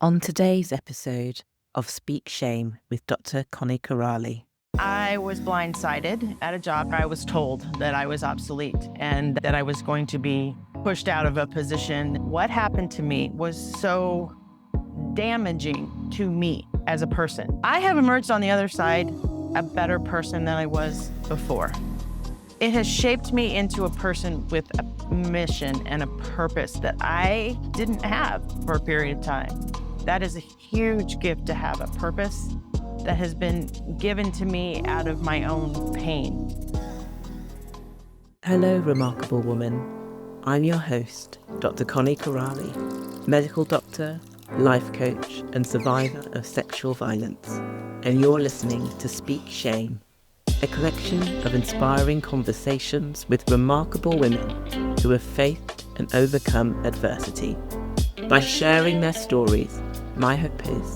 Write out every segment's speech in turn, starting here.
On today's episode of Speak Shame with Dr. Connie Corrali. I was blindsided at a job. I was told that I was obsolete and that I was going to be pushed out of a position. What happened to me was so damaging to me as a person. I have emerged on the other side a better person than I was before. It has shaped me into a person with a mission and a purpose that I didn't have for a period of time. That is a huge gift to have, a purpose that has been given to me out of my own pain. Hello, remarkable woman. I'm your host, Dr. Connie Corrali, medical doctor, life coach, and survivor of sexual violence. And you're listening to Speak Shame, a collection of inspiring conversations with remarkable women who have faced and overcome adversity. By sharing their stories, my hope is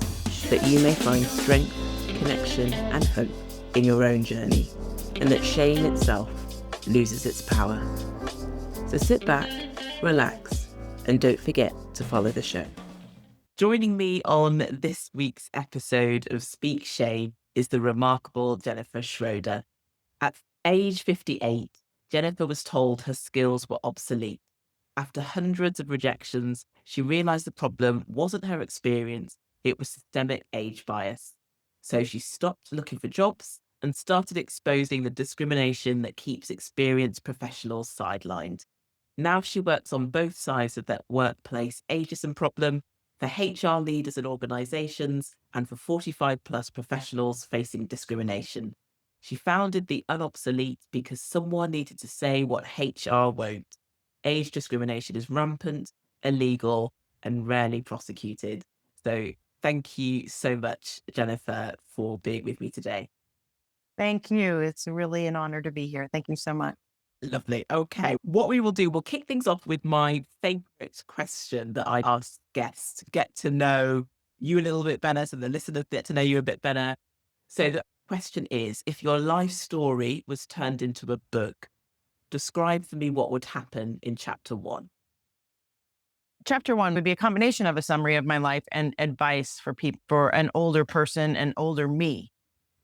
that you may find strength, connection, and hope in your own journey, and that shame itself loses its power. So sit back, relax, and don't forget to follow the show. Joining me on this week's episode of Speak Shame is the remarkable Jennifer Schroeder. At age 58, Jennifer was told her skills were obsolete. After hundreds of rejections, she realized the problem wasn't her experience, it was systemic age bias. So she stopped looking for jobs and started exposing the discrimination that keeps experienced professionals sidelined. Now she works on both sides of that workplace ageism problem, for HR leaders and organizations, and for 45 plus professionals facing discrimination. She founded the Unobsolete because someone needed to say what HR won't. Age discrimination is rampant, illegal, and rarely prosecuted. So thank you so much, Jennifer, for being with me today. Thank you. It's really an honor to be here. Thank you so much. Lovely. Okay. What we will do, we'll kick things off with my favorite question that I ask guests to get to know you a little bit better, so the listeners get to know you a bit better. So the question is, if your life story was turned into a book, describe for me what would happen in chapter 1. Chapter 1 would be a combination of a summary of my life and advice for people, for an older person, an older me,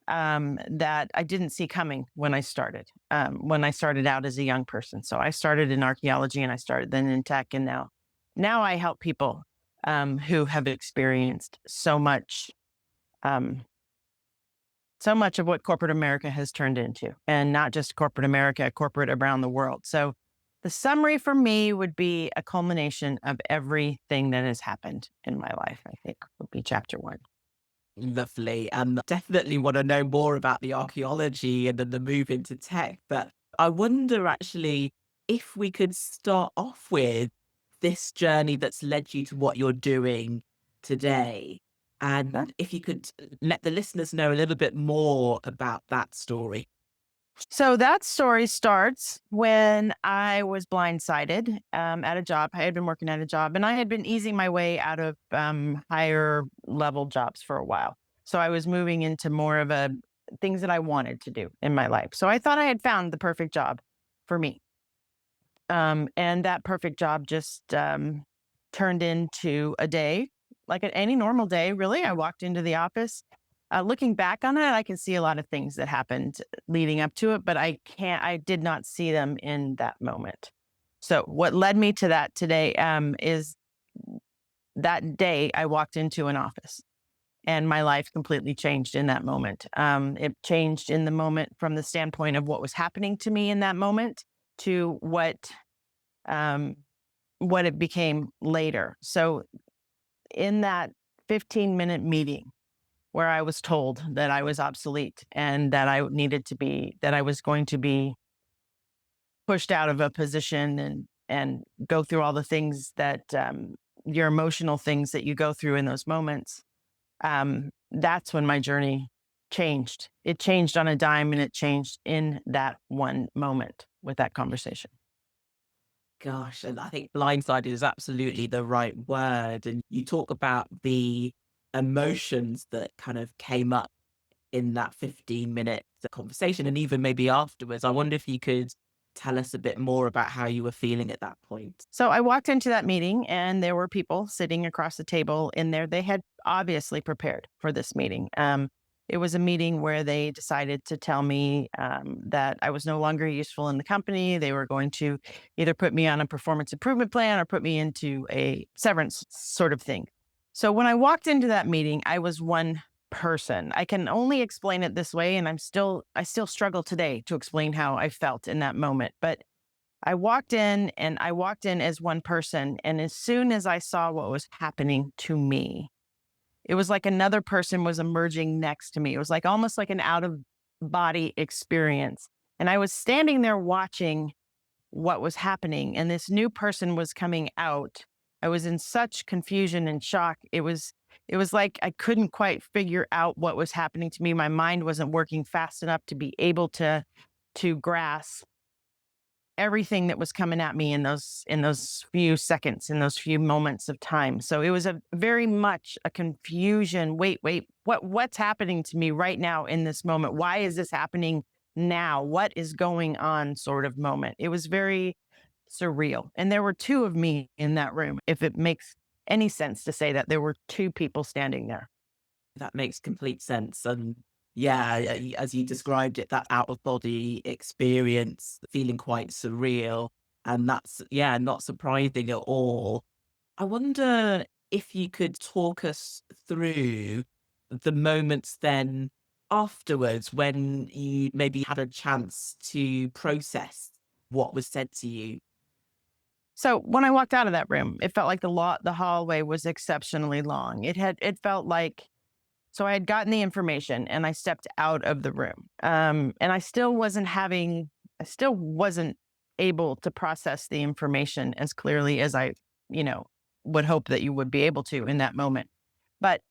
that I didn't see coming when I started out as a young person. So I started in archaeology and I started then in tech. And now I help people who have experienced so much of what corporate America has turned into, and not just corporate America, corporate around the world. So the summary for me would be a culmination of everything that has happened in my life, I think would be chapter 1. Lovely. And definitely want to know more about the archaeology and then the move into tech. But I wonder actually if we could start off with this journey that's led you to what you're doing today. And if you could let the listeners know a little bit more about that story. So that story starts when I was blindsided at a job. I had been working at a job and I had been easing my way out of higher level jobs for a while. So I was moving into more of things that I wanted to do in my life. So I thought I had found the perfect job for me. And that perfect job just turned into a day, like any normal day, really. I walked into the office. Looking back on it, I can see a lot of things that happened leading up to it, but I did not see them in that moment. So what led me to that today is that day I walked into an office and my life completely changed in that moment. It changed in the moment from the standpoint of what was happening to me in that moment to what it became later. So in that 15-minute meeting, where I was told that I was obsolete and that I was going to be pushed out of a position and go through all the things that your emotional things that you go through in those moments. That's when my journey changed. It changed on a dime, and it changed in that one moment with that conversation. Gosh, and I think blindsided is absolutely the right word. And you talk about the emotions that kind of came up in that 15-minute conversation and even maybe afterwards. I wonder if you could tell us a bit more about how you were feeling at that point? So I walked into that meeting and there were people sitting across the table in there. They had obviously prepared for this meeting. It was a meeting where they decided to tell me that I was no longer useful in the company. They were going to either put me on a performance improvement plan or put me into a severance sort of thing. So when I walked into that meeting, I was one person. I can only explain it this way, and I still struggle today to explain how I felt in that moment. But I walked in as one person. And as soon as I saw what was happening to me, it was like another person was emerging next to me. It was like almost like an out of body experience. And I was standing there watching what was happening, and this new person was coming out. I was in such confusion and shock. It was like I couldn't quite figure out what was happening to me. My mind wasn't working fast enough to be able to grasp everything that was coming at me in those few seconds, in those few moments of time. So it was a very much a confusion. Wait, what's happening to me right now in this moment? Why is this happening now? What is going on sort of moment? It was very surreal. And there were two of me in that room, if it makes any sense to say that there were two people standing there. That makes complete sense. And yeah, as you described it, that out of body experience, feeling quite surreal. And that's, yeah, not surprising at all. I wonder if you could talk us through the moments then afterwards when you maybe had a chance to process what was said to you. So when I walked out of that room, it felt like the hallway was exceptionally long. It felt like so I had gotten the information and I stepped out of the room. And I still wasn't able to process the information as clearly as you know, would hope that you would be able to in that moment. But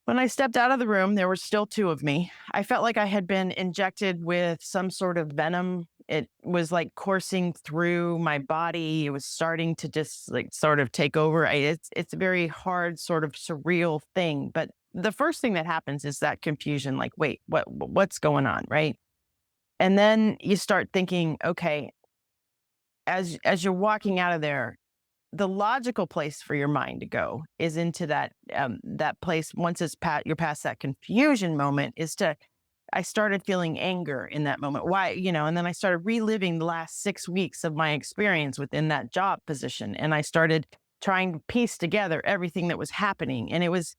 when I stepped out of the room, there were still two of me. I felt like I had been injected with some sort of venom. It was like coursing through my body. It was starting to just like sort of take over. It's a very hard, sort of surreal thing. But the first thing that happens is that confusion. Like, wait, what's going on, right? And then you start thinking, okay, as you're walking out of there, the logical place for your mind to go is into that place once you're past that confusion moment is to I started feeling anger in that moment. Why, and then I started reliving the last 6 weeks of my experience within that job position. And I started trying to piece together everything that was happening. And it was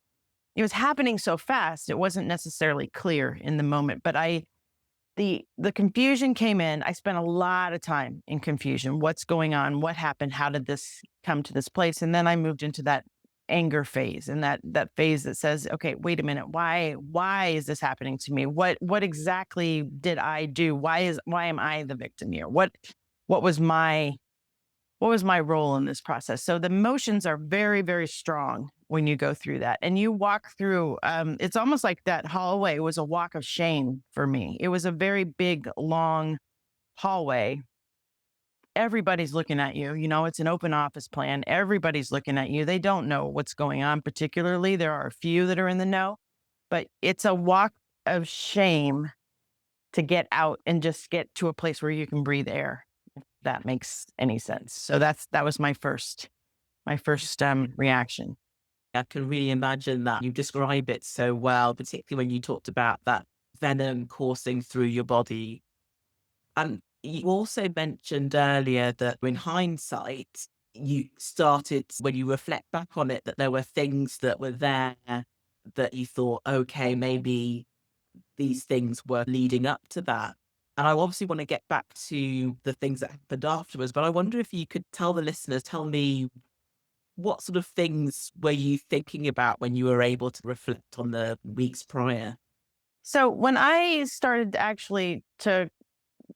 happening so fast, it wasn't necessarily clear in the moment. But the confusion came in. I spent a lot of time in confusion. What's going on? What happened? How did this come to this place? And then I moved into that anger phase, and that phase that says, okay, wait a minute, why is this happening to me? What exactly did I do? Why am I the victim here? What was my what was my role in this process? So the emotions are very, very strong when you go through that. And you walk through, it's almost like that hallway was a walk of shame for me. It was a very big, long hallway. Everybody's looking at you. It's an open office plan. Everybody's looking at you. They don't know what's going on, particularly. There are a few that are in the know, but it's a walk of shame to get out and just get to a place where you can breathe air, if that makes any sense. So that was my first reaction. I can really imagine that. You describe it so well, particularly when you talked about that venom coursing through your body. And you also mentioned earlier that in hindsight, you started, when you reflect back on it, that there were things that were there that you thought, okay, maybe these things were leading up to that. And I obviously want to get back to the things that happened afterwards, but I wonder if you could tell me what sort of things were you thinking about when you were able to reflect on the weeks prior? So when I started actually to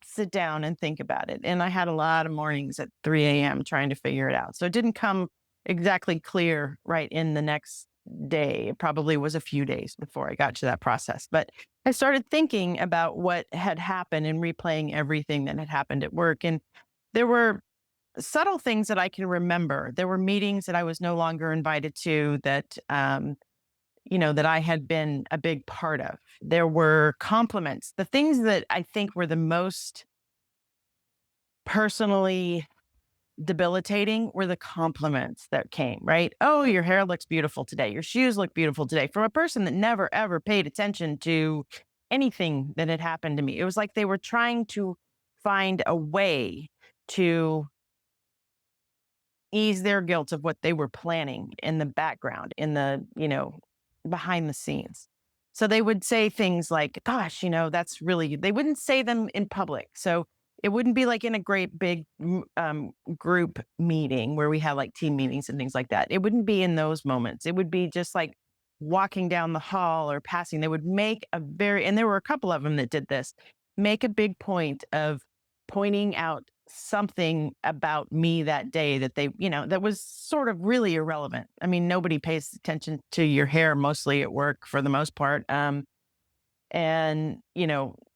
sit down and think about it, and I had a lot of mornings at 3 a.m. trying to figure it out. So it didn't come exactly clear right in the next day. It probably was a few days before I got to that process. But I started thinking about what had happened and replaying everything that had happened at work. And there were subtle things that I can remember. There were meetings that I was no longer invited to that I had been a big part of. There were compliments. The things that I think were the most personally debilitating were the compliments that came, right? Oh, your hair looks beautiful today. Your shoes look beautiful today. From a person that never, ever paid attention to anything that had happened to me. It was like they were trying to find a way to ease their guilt of what they were planning in the background, in the, behind the scenes. So they would say things like, gosh, that's really, they wouldn't say them in public. So it wouldn't be like in a great big group meeting where we have like team meetings and things like that. It wouldn't be in those moments. It would be just like walking down the hall or passing. They would make and there were a couple of them that did this, make a big point of pointing out something about me that day that they, that was sort of really irrelevant. I mean, nobody pays attention to your hair mostly at work for the most part. And,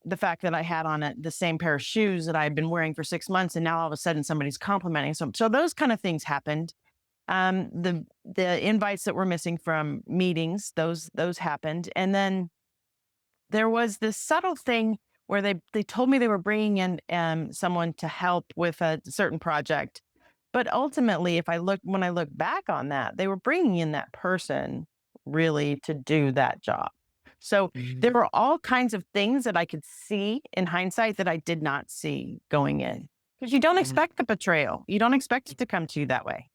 the fact that I had on the same pair of shoes that I had been wearing for 6 months, and now all of a sudden somebody's complimenting. So those kind of things happened. The invites that were missing from meetings, those happened. And then there was this subtle thing where they told me they were bringing in someone to help with a certain project. But ultimately, when I look back on that, they were bringing in that person really to do that job. So there were all kinds of things that I could see in hindsight that I did not see going in. Because you don't expect the betrayal. You don't expect it to come to you that way.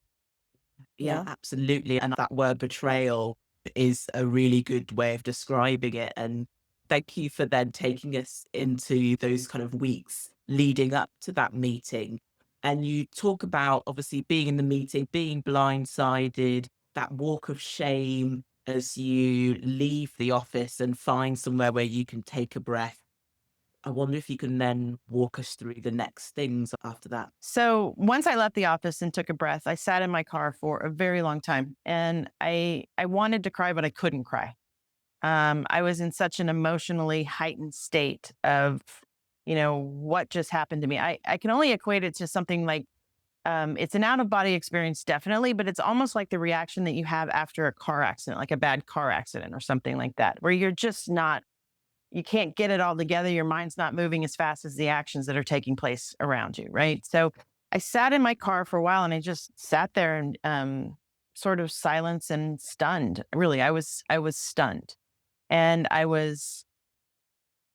Yeah, absolutely. And that word betrayal is a really good way of describing it. And thank you for then taking us into those kind of weeks leading up to that meeting. And you talk about obviously being in the meeting, being blindsided, that walk of shame as you leave the office and find somewhere where you can take a breath. I wonder if you can then walk us through the next things after that. So once I left the office and took a breath, I sat in my car for a very long time, and I wanted to cry, but I couldn't cry. I was in such an emotionally heightened state of, what just happened to me. I can only equate it to something like, it's an out of body experience, definitely, but it's almost like the reaction that you have after a car accident, like a bad car accident or something like that, where you're just not, you can't get it all together. Your mind's not moving as fast as the actions that are taking place around you. Right. So I sat in my car for a while, and I just sat there and, sort of silence and stunned. Really, I was stunned. And I was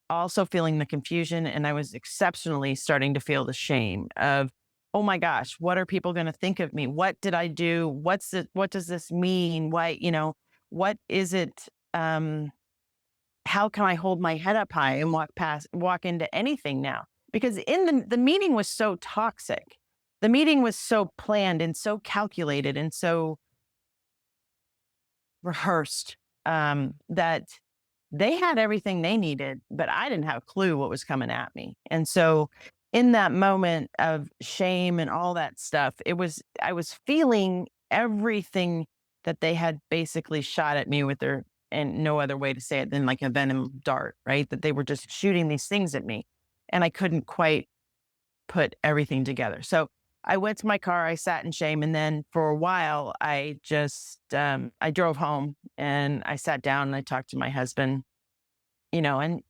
also feeling the confusion, and I was exceptionally starting to feel the shame of, oh my gosh, what are people going to think of me? What did I do? What does this mean? Why, what is it? How can I hold my head up high and walk into anything now? Because in the meeting was so toxic. The meeting was so planned and so calculated and so rehearsed, that they had everything they needed, but I didn't have a clue what was coming at me. And so in that moment of shame and all that stuff, I was feeling everything that they had basically shot at me with and no other way to say it than like a venom dart, right? That they were just shooting these things at me, and I couldn't quite put everything together. So I went to my car, I sat in shame, and then for a while I just I drove home, and I sat down and I talked to my husband, and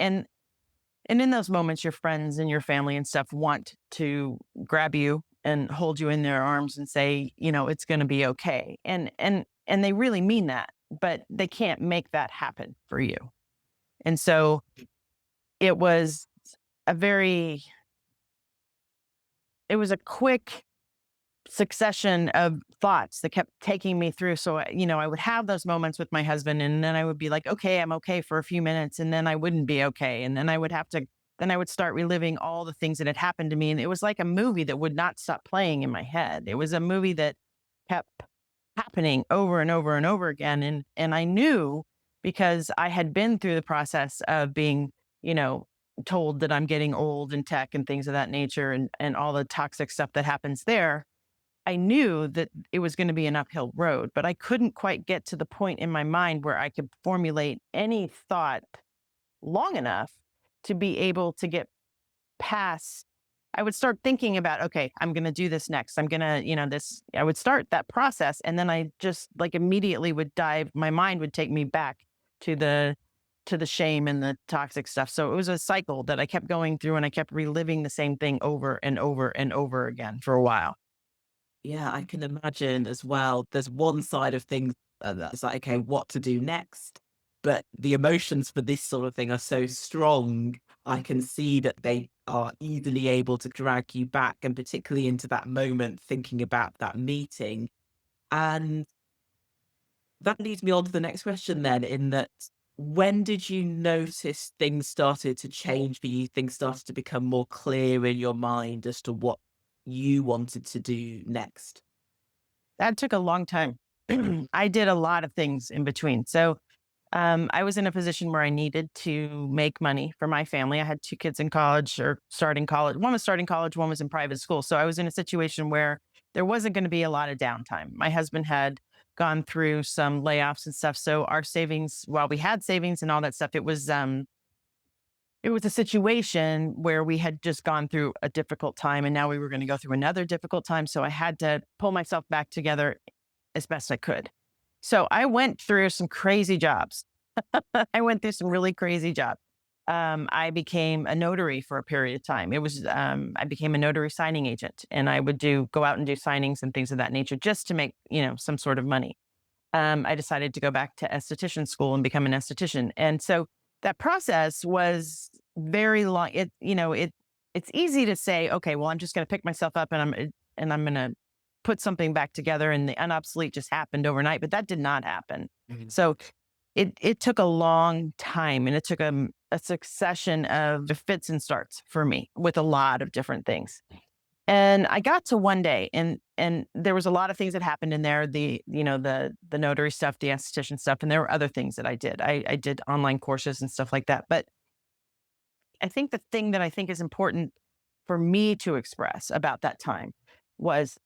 in those moments your friends and your family and stuff want to grab you and hold you in their arms and say, it's going to be okay. And they really mean that, but they can't make that happen for you. And so it was a very it was a quick succession of thoughts that kept taking me through. So, I would have those moments with my husband, and then I would be like, okay, I'm okay for a few minutes. And then I wouldn't be okay. And then then I would start reliving all the things that had happened to me. And it was like a movie that would not stop playing in my head. It was a movie that kept happening over and over and over again. And I knew, because I had been through the process of being, told that I'm getting old in tech and things of that nature, and all the toxic stuff that happens there. I knew that it was going to be an uphill road, but I couldn't quite get to the point in my mind where I could formulate any thought long enough to be able to get past. I would start thinking about, okay, I'm going to do this next. I'm going to, I would start that process. And then I just like immediately would my mind would take me back to the to the shame and the toxic stuff. So it was a cycle that I kept going through, and I kept reliving the same thing over and over and over again for a while. Yeah, I can imagine as well. There's one side of things that's like, okay, what to do next? But the emotions for this sort of thing are so strong. I can see that they are easily able to drag you back, and particularly into that moment thinking about that meeting. And that leads me on to the next question then, in that when did you notice things started to change for you? Things started to become more clear in your mind as to what you wanted to do next? That took a long time. I did a lot of things in between. So I was in a position where I needed to make money for my family. I had two kids in college or starting college. One was starting college, one was in private school. So I was in a situation where there wasn't going to be a lot of downtime. My husband had gone through some layoffs and stuff. So our savings, while we had savings and all that stuff, it was a situation where we had just gone through a difficult time, and now we were going to go through another difficult time. So I had to pull myself back together as best I could. So I went through some crazy jobs. I went through some really crazy jobs. I became a notary for a period of time. I became a notary signing agent, and I would go out and do signings and things of that nature just to make, some sort of money. I decided to go back to esthetician school and become an esthetician. And so that process was very long. It's easy to say, okay, well, I'm just going to pick myself up and I'm going to put something back together, and the unobsolete just happened overnight, but that did not happen. Mhm. So it took a long time, and it took a succession of fits and starts for me with a lot of different things. And I got to one day, and there was a lot of things that happened in there, the notary stuff, the esthetician stuff, and there were other things that I did. I did online courses and stuff like that. But I think the thing that I think is important for me to express about that time was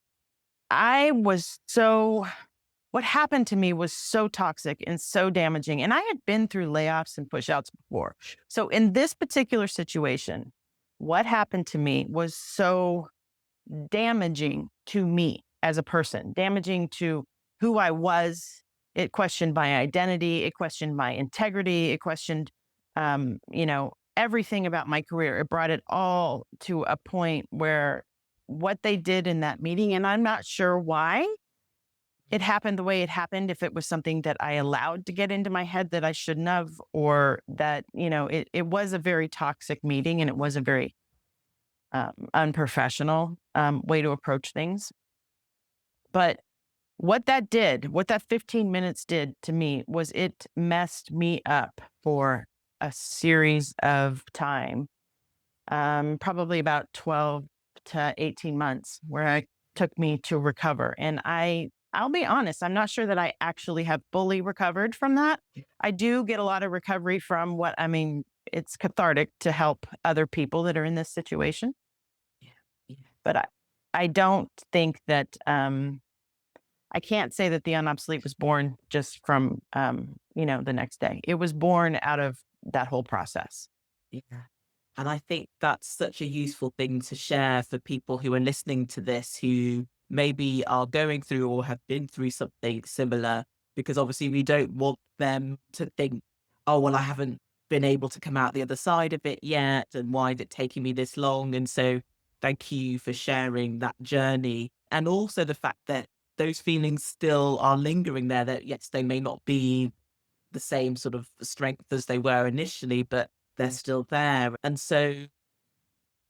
I was so what happened to me was so toxic and so damaging. And I had been through layoffs and push outs before. So in this particular situation, what happened to me was so damaging to me as a person, damaging to who I was. It questioned my identity. It questioned my integrity. It questioned, everything about my career. It brought it all to a point where what they did in that meeting, and I'm not sure why it happened the way it happened, if it was something that I allowed to get into my head that I shouldn't have, or that, it was a very toxic meeting, and it was a very unprofessional way to approach things. But what that 15 minutes did to me was it messed me up for a series of time, probably about 12 to 18 months, where it took me to recover. And I'll be honest, I'm not sure that I actually have fully recovered from that. I do get a lot of recovery from it's cathartic to help other people that are in this situation. Yeah, yeah, But I don't think that I can't say that the unobsolete was born just from the next day. It was born out of that whole process. yeah. And I think that's such a useful thing to share for people who are listening to this, who maybe are going through or have been through something similar, because obviously we don't want them to think, oh, well, I haven't been able to come out the other side of it yet. And why is it taking me this long? And so thank you for sharing that journey. And also the fact that those feelings still are lingering there, that yes, they may not be the same sort of strength as they were initially, but they're still there. And so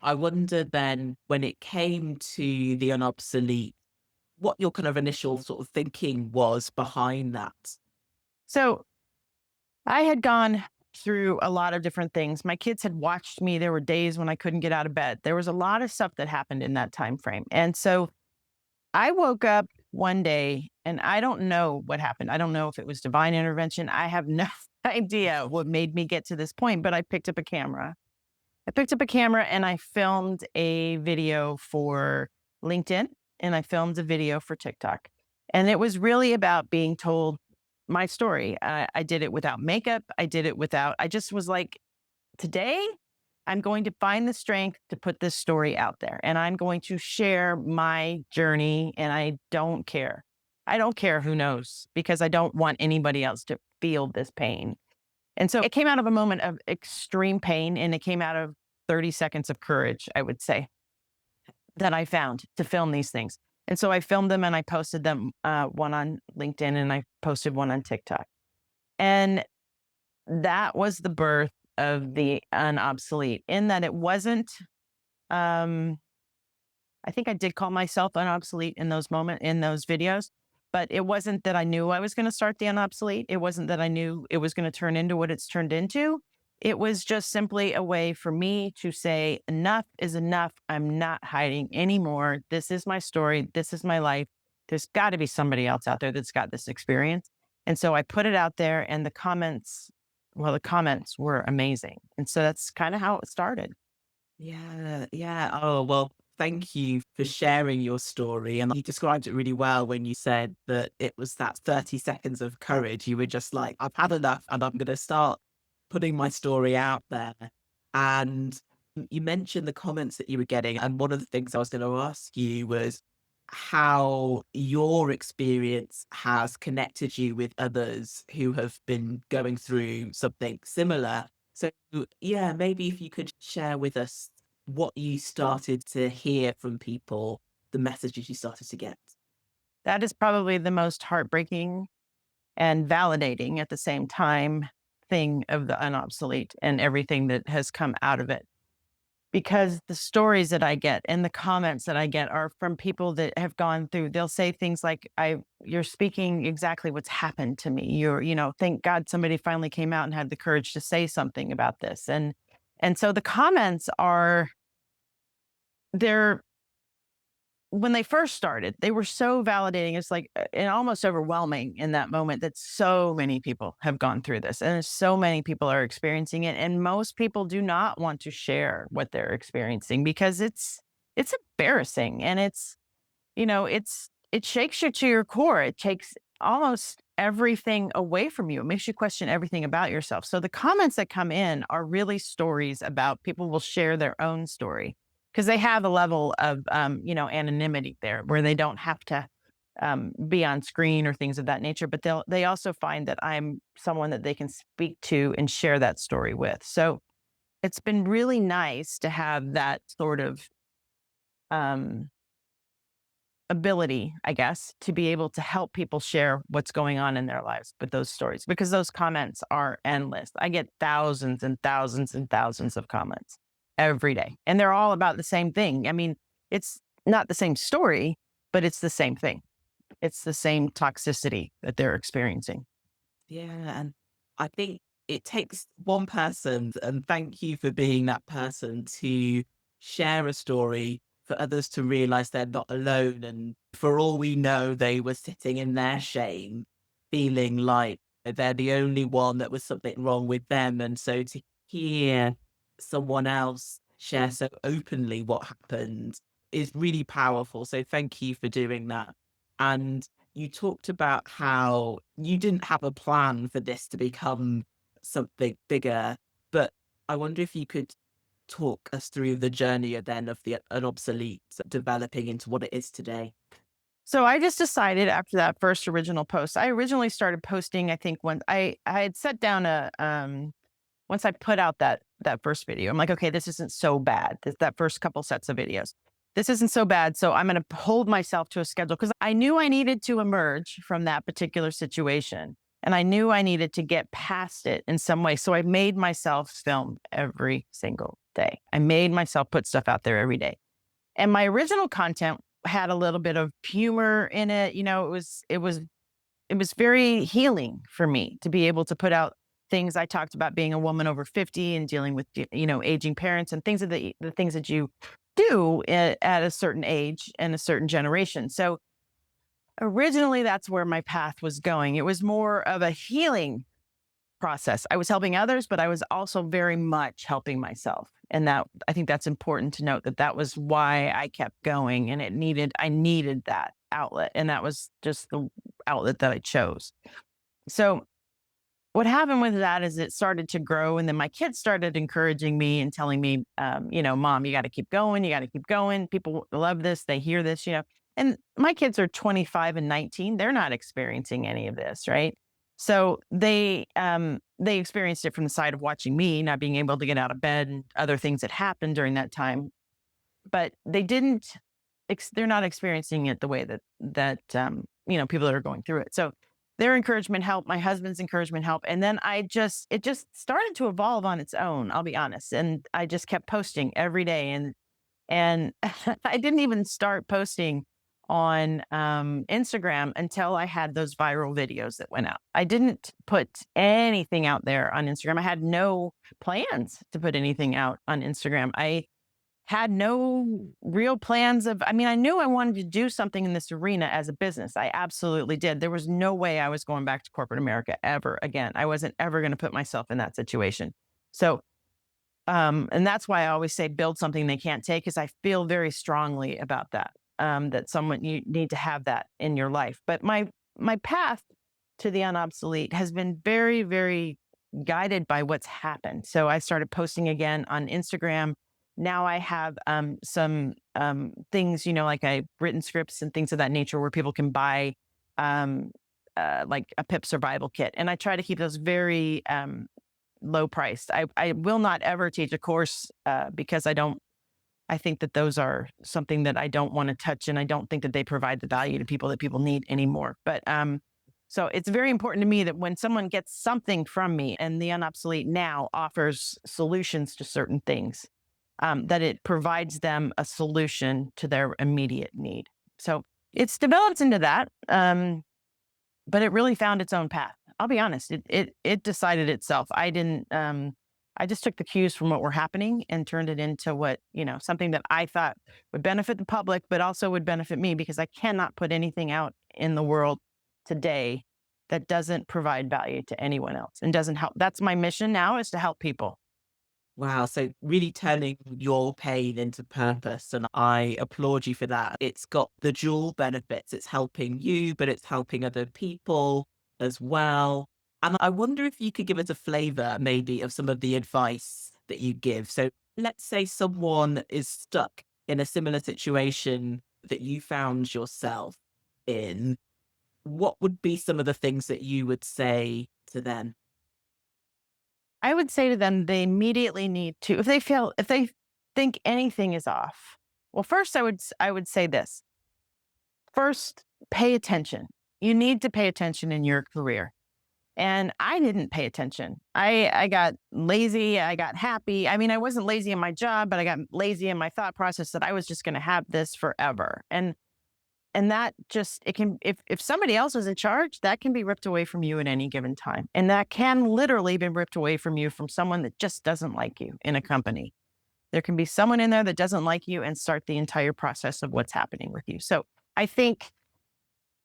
I wonder then, when it came to the unobsolete, what your kind of initial sort of thinking was behind that. So I had gone through a lot of different things. My kids had watched me. There were days when I couldn't get out of bed. There was a lot of stuff that happened in that time frame. And so I woke up one day, and I don't know what happened. I don't know if it was divine intervention. I have no idea what made me get to this point, but I picked up a camera. I picked up a camera and I filmed a video for LinkedIn, and I filmed a video for TikTok. And it was really about being told my story. I did it without makeup. I just was like, today I'm going to find the strength to put this story out there, and I'm going to share my journey. And I don't care. I don't care who knows, because I don't want anybody else to feel this pain. And so it came out of a moment of extreme pain, and it came out of 30 seconds of courage, I would say, that I found to film these things. And so I filmed them and I posted them, one on LinkedIn and I posted one on TikTok. And that was the birth of the Unobsolete, in that it wasn't, um, I think I did call myself unobsolete in those videos, but it wasn't that I knew I was going to start the unobsolete. It wasn't that I knew it was going to turn into what it's turned into. It was just simply a way for me to say, enough is enough. I'm not hiding anymore. This is my story. This is my life. There's got to be somebody else out there that's got this experience. And so I put it out there, and the comments were amazing. And so that's kind of how it started. Yeah, yeah. Oh, well, thank you for sharing your story. And you described it really well when you said that it was that 30 seconds of courage. You were just like, I've had enough and I'm going to start putting my story out there. And you mentioned the comments that you were getting. And one of the things I was going to ask you was how your experience has connected you with others who have been going through something similar. So, yeah, maybe if you could share with us what you started to hear from people, the messages you started to get. That is probably the most heartbreaking and validating at the same time thing of the unobsolete and everything that has come out of it. Because the stories that I get and the comments that I get are from people that have gone through, they'll say things like, you're speaking exactly what's happened to me. Thank God somebody finally came out and had the courage to say something about this. And so the comments are, they're when they first started, they were so validating. It's like, and almost overwhelming in that moment, that so many people have gone through this and so many people are experiencing it. And most people do not want to share what they're experiencing because it's embarrassing, and it shakes you to your core. It takes almost everything away from you. It makes you question everything about yourself. So the comments that come in are really stories about, people will share their own story because they have a level of anonymity there where they don't have to be on screen or things of that nature. But they also find that I'm someone that they can speak to and share that story with. So it's been really nice to have that sort of um, ability, I guess, to be able to help people share what's going on in their lives with those stories, because those comments are endless. I get thousands and thousands and thousands of comments every day, and they're all about the same thing. I mean, it's not the same story, but it's the same thing. It's the same toxicity that they're experiencing. Yeah, and I think it takes one person, and thank you for being that person, to share a story for others to realize they're not alone. And for all we know, they were sitting in their shame, feeling like they're the only one that was something wrong with them. And so to hear someone else share so openly what happened is really powerful. So thank you for doing that. And you talked about how you didn't have a plan for this to become something bigger, but I wonder if you could talk us through the journey then of the Unobsolete developing into what it is today. So I just decided after that first original post, I originally started posting, I think when I had set down once I put out that first video, I'm like, okay, this isn't so bad. That first couple sets of videos. This isn't so bad. So I'm going to hold myself to a schedule, because I knew I needed to emerge from that particular situation. And I knew I needed to get past it in some way. So I made myself film every single day. I made myself put stuff out there every day. And my original content had a little bit of humor in it. It was very healing for me to be able to put out things. I talked about being a woman over 50 and dealing with, aging parents and things of the things that you do at a certain age and a certain generation. So originally that's where my path was going. It was more of a healing process. I was helping others, but I was also very much helping myself. And that, I think that's important to note, that was why I kept going, and I needed that outlet. And that was just the outlet that I chose. So what happened with that is it started to grow. And then my kids started encouraging me and telling me, Mom, you got to keep going. You got to keep going. People love this. They hear this. And my kids are 25 and 19. They're not experiencing any of this. Right. So they experienced it from the side of watching me not being able to get out of bed and other things that happened during that time. But they didn't. They're not experiencing it the way that people that are going through it. So their encouragement helped. My husband's encouragement helped, and then it just started to evolve on its own. I'll be honest, and I just kept posting every day, and I didn't even start posting on Instagram until I had those viral videos that went out. I didn't put anything out there on Instagram. I had no plans to put anything out on Instagram. I had no real plans of, I mean, I knew I wanted to do something in this arena as a business. I absolutely did. There was no way I was going back to corporate America ever again. I wasn't ever going to put myself in that situation. So, and that's why I always say build something they can't take, because I feel very strongly about that. That you need to have that in your life. But my path to the unobsolete has been very, very guided by what's happened. So I started posting again on Instagram. Now I have some things, like I've written scripts and things of that nature where people can buy like a PIP survival kit. And I try to keep those very low priced. I will not ever teach a course because I think that those are something that I don't want to touch, and I don't think that they provide the value to people that people need anymore. But so it's very important to me that when someone gets something from me, and the Unobsolete now offers solutions to certain things, that it provides them a solution to their immediate need. So it's developed into that, but it really found its own path. I'll be honest; it decided itself. I didn't. I just took the cues from what were happening and turned it into something that I thought would benefit the public, but also would benefit me, because I cannot put anything out in the world today that doesn't provide value to anyone else and doesn't help. That's my mission now, is to help people. Wow. So really turning your pain into purpose. And I applaud you for that. It's got the dual benefits. It's helping you, but it's helping other people as well. And I wonder if you could give us a flavor maybe of some of the advice that you give. So let's say someone is stuck in a similar situation that you found yourself in. What would be some of the things that you would say to them? I would say to them, they immediately need to, if they think anything is off. Well, first I would say this. First, pay attention. You need to pay attention in your career. And I didn't pay attention. I got lazy. I got happy. I mean, I wasn't lazy in my job, but I got lazy in my thought process that I was just going to have this forever. And that just, it can, if somebody else is in charge, that can be ripped away from you at any given time. And that can literally be ripped away from you from someone that just doesn't like you in a company. There can be someone in there that doesn't like you and start the entire process of what's happening with you. So I think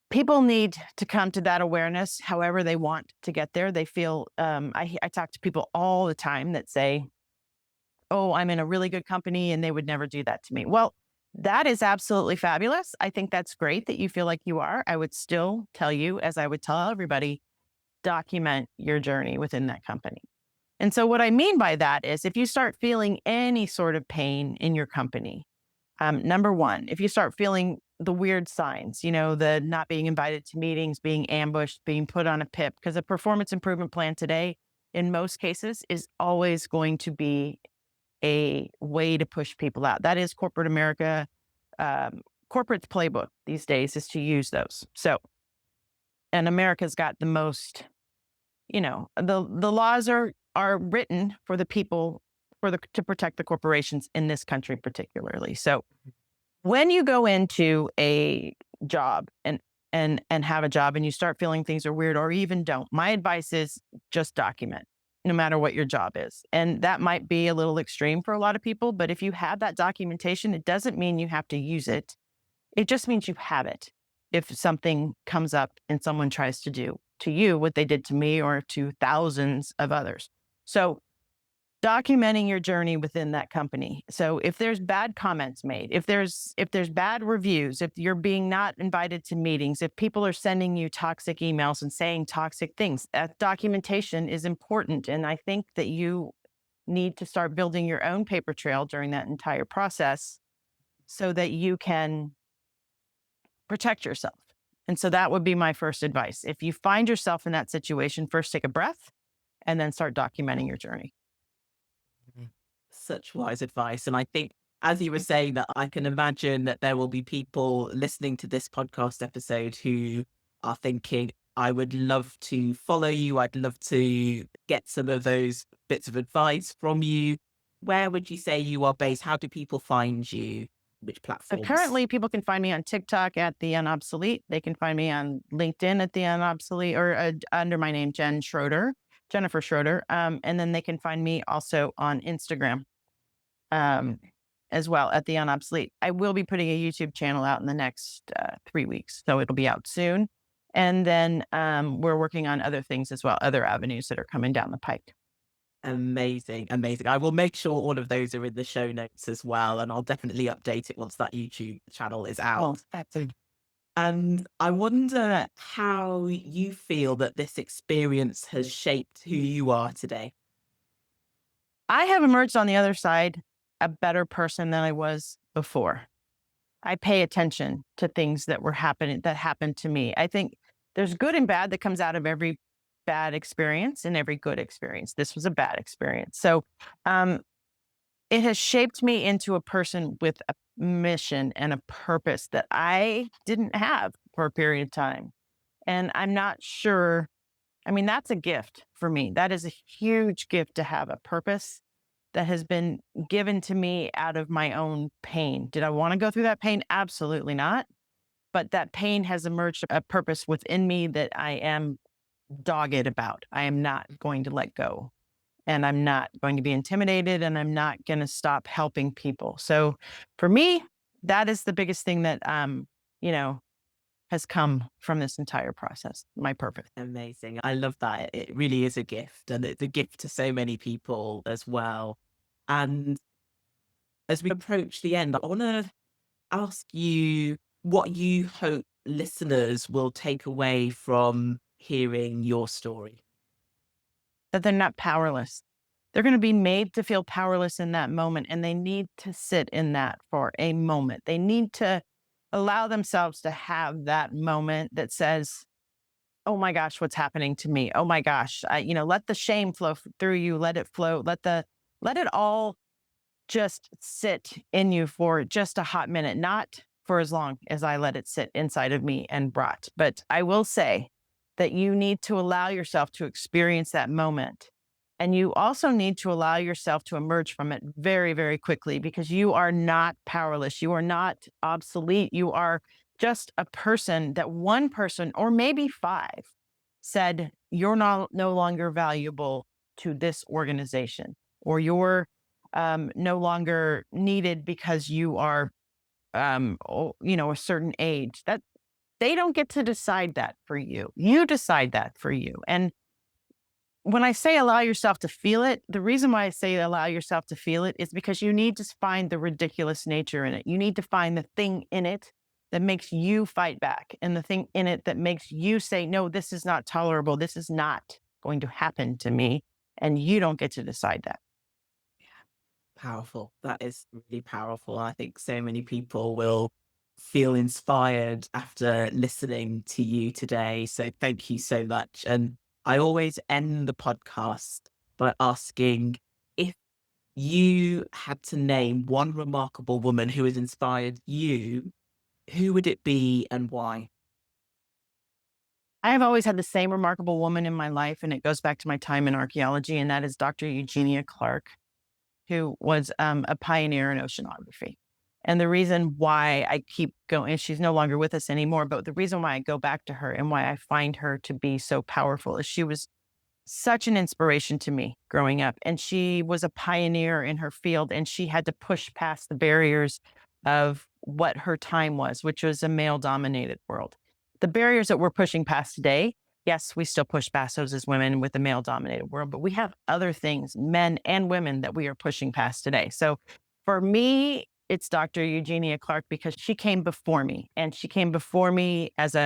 people need to come to that awareness however they want to get there. They feel, I talk to people all the time that say, oh, I'm in a really good company and they would never do that to me. Well, that is absolutely fabulous. I think that's great that you feel like you are. I would still tell you, as I would tell everybody, document your journey within that company. And so what I mean by that is, if you start feeling any sort of pain in your company, number one, if you start feeling the weird signs, the not being invited to meetings, being ambushed, being put on a PIP, because a performance improvement plan today, in most cases, is always going to be a way to push people out. That is corporate America. Corporate's playbook these days is to use those. So, and America's got the most, the laws are written for the people, to protect the corporations in this country particularly. So when you go into a job and have a job and you start feeling things are weird, or even don't, my advice is just document, no matter what your job is. And that might be a little extreme for a lot of people, but if you have that documentation, it doesn't mean you have to use it. It just means you have it. If something comes up and someone tries to do to you what they did to me or to thousands of others. So documenting your journey within that company. So if there's bad comments made, if there's bad reviews, if you're being not invited to meetings, if people are sending you toxic emails and saying toxic things, that documentation is important. And I think that you need to start building your own paper trail during that entire process so that you can protect yourself. And so that would be my first advice. If you find yourself in that situation, first take a breath and then start documenting your journey. Such wise advice. And I think, as you were saying that, I can imagine that there will be people listening to this podcast episode who are thinking, I would love to follow you. I'd love to get some of those bits of advice from you. Where would you say you are based? How do people find you? Which platforms? Currently, people can find me on TikTok at the Unobsolete. They can find me on LinkedIn at the Unobsolete or under my name, Jennifer Schroeder. And then they can find me also on Instagram as well at the Unobsolete. I will be putting a YouTube channel out in the next 3 weeks, so it'll be out soon. And then we're working on other things as well, other avenues that are coming down the pike. Amazing, amazing. I will make sure all of those are in the show notes as well, and I'll definitely update it once that YouTube channel is out. Oh, that's a And I wonder how you feel that this experience has shaped who you are today. I have emerged on the other side a better person than I was before. I pay attention to things that happened to me. I think there's good and bad that comes out of every bad experience and every good experience. This was a bad experience. So it has shaped me into a person with a mission and a purpose that I didn't have for a period of time. And I'm not sure. I mean, that's a gift for me. That is a huge gift to have a purpose that has been given to me out of my own pain. Did I want to go through that pain? Absolutely not. But that pain has emerged a purpose within me that I am dogged about. I am not going to let go. And I'm not going to be intimidated, and I'm not going to stop helping people. So for me, that is the biggest thing that you know, has come from this entire process, my purpose. Amazing. I love that. It really is a gift, and it's a gift to so many people as well. And as we approach the end, I want to ask you what you hope listeners will take away from hearing your story. That they're not powerless. They're going to be made to feel powerless in that moment, and they need to sit in that for a moment. They need to allow themselves to have that moment that says, oh my gosh, what's happening to me? Oh my gosh, let the shame flow through you. Let it flow. Let it all just sit in you for just a hot minute, not for as long as I let it sit inside of me and brought. But I will say that you need to allow yourself to experience that moment. And you also need to allow yourself to emerge from it very, very quickly, because you are not powerless. You are not obsolete. You are just a person that one person, or maybe five, said, you're no longer valuable to this organization, or you're no longer needed because you are, a certain age. That they don't get to decide that for you. You decide that for you. And when I say allow yourself to feel it, the reason why I say allow yourself to feel it is because you need to find the ridiculous nature in it. You need to find the thing in it that makes you fight back, and the thing in it that makes you say, no, this is not tolerable. This is not going to happen to me. And you don't get to decide that. Powerful. That is really powerful. I think so many people will feel inspired after listening to you today. So thank you so much. And I always end the podcast by asking, if you had to name one remarkable woman who has inspired you, who would it be and why? I have always had the same remarkable woman in my life, and it goes back to my time in archaeology, and that is Dr. Eugenia Clark, who was a pioneer in oceanography. And the reason why I keep going, and she's no longer with us anymore, but the reason why I go back to her and why I find her to be so powerful is she was such an inspiration to me growing up. And she was a pioneer in her field, and she had to push past the barriers of what her time was, which was a male dominated world. The barriers that we're pushing past today, yes, we still push past those as women with the male dominated world, but we have other things, men and women, that we are pushing past today. So for me, it's Dr. Eugenia Clark, because she came before me, and she came before me as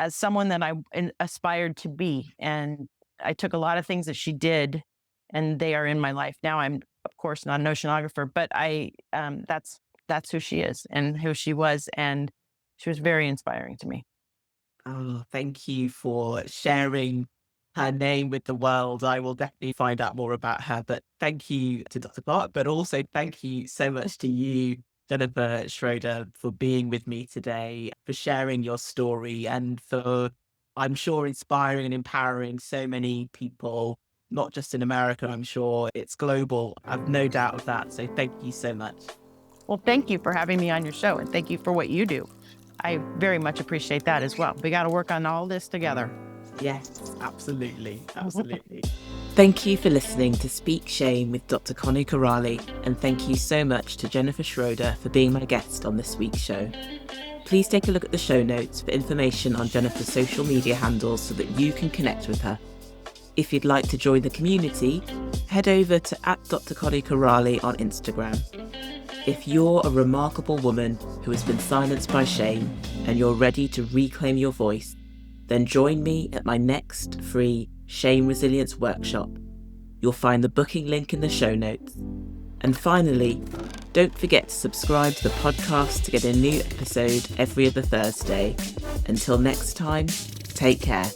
someone that I aspired to be. And I took a lot of things that she did, and they are in my life. Now I'm, of course, not an oceanographer, but that's who she is and who she was. And she was very inspiring to me. Oh, thank you for sharing her name with the world. I will definitely find out more about her. But thank you to Dr. Clark, but also thank you so much to you, Jennifer Schroeder, for being with me today, for sharing your story, and for, I'm sure, inspiring and empowering so many people, not just in America, I'm sure it's global. I've no doubt of that. So thank you so much. Well, thank you for having me on your show, and thank you for what you do. I very much appreciate that as well. We got to work on all this together. Yes, absolutely. Absolutely. Thank you for listening to Speak Shame with Dr. Connie Corrali, and thank you so much to Jennifer Schroeder for being my guest on this week's show. Please take a look at the show notes for information on Jennifer's social media handles so that you can connect with her. If you'd like to join the community, head over to @Dr. Connie Corrali on Instagram. If you're a remarkable woman who has been silenced by shame and you're ready to reclaim your voice, then join me at my next free Shame Resilience workshop. You'll find the booking link in the show notes. And finally, don't forget to subscribe to the podcast to get a new episode every other Thursday. Until next time, take care.